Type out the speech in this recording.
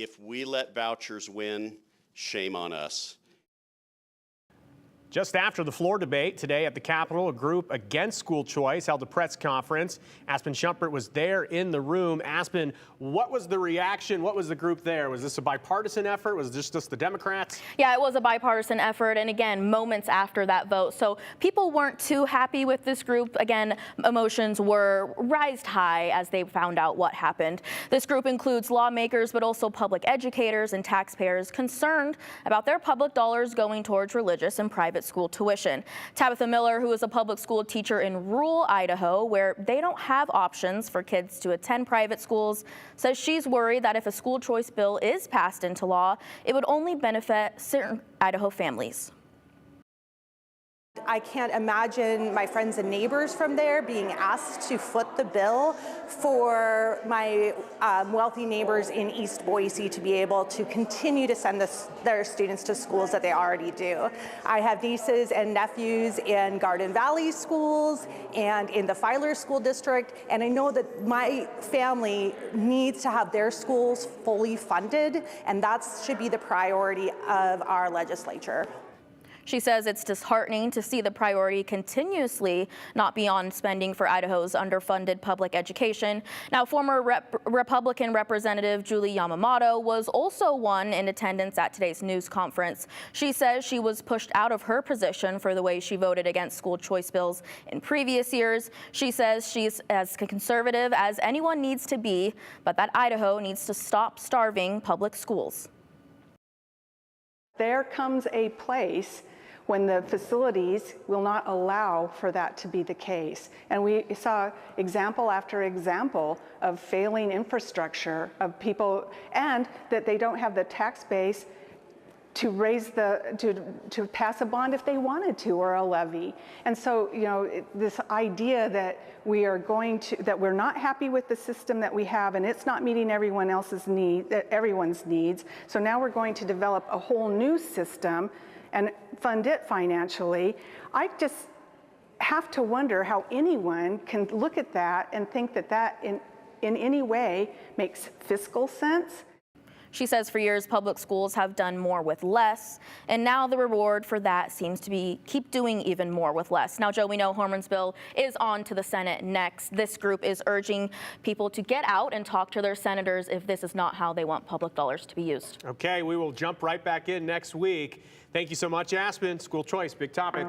If we let vouchers win, shame on us. Just after the floor debate today at the Capitol, a group against school choice held a press conference. Aspen Shumpert was there in the room. Aspen, what was the reaction? What was the group there? Was this a bipartisan effort? Was this just the Democrats? Yeah, it was a bipartisan effort, and again, moments after that vote. So people weren't too happy with this group. Again, emotions were rised high as they found out what happened. This group includes lawmakers, but also public educators and taxpayers concerned about their public dollars going towards religious and private school tuition. Tabitha Miller, who is a public school teacher in rural Idaho, where they don't have options for kids to attend private schools, says she's worried that if a school choice bill is passed into law, it would only benefit certain Idaho families. I can't imagine my friends and neighbors from there being asked to foot the bill for my wealthy neighbors in East Boise to be able to continue to send their students to schools that they already do. I have nieces and nephews in Garden Valley schools and in the Filer School District, and I know that my family needs to have their schools fully funded, and that should be the priority of our legislature. She says it's disheartening to see the priority continuously not be on spending for Idaho's underfunded public education. Now, former Republican Representative Julie Yamamoto was also one in attendance at today's news conference. She says she was pushed out of her position for the way she voted against school choice bills in previous years. She says she's as conservative as anyone needs to be, but that Idaho needs to stop starving public schools. There comes a place when the facilities will not allow for that to be the case. And we saw example after example of failing infrastructure of people, and that they don't have the tax base to raise to pass a bond if they wanted to, or a levy. And so, you know, this idea that we are that we're not happy with the system that we have and it's not meeting everyone's needs. So now we're going to develop a whole new system and fund it financially. I just have to wonder how anyone can look at that and think that that in any way makes fiscal sense. She says for years, public schools have done more with less, and now the reward for that seems to be keep doing even more with less. Now, Joe, we know Horman's bill is on to the Senate next. This group is urging people to get out and talk to their senators if this is not how they want public dollars to be used. Okay, we will jump right back in next week. Thank you so much, Aspen. School choice, big topic.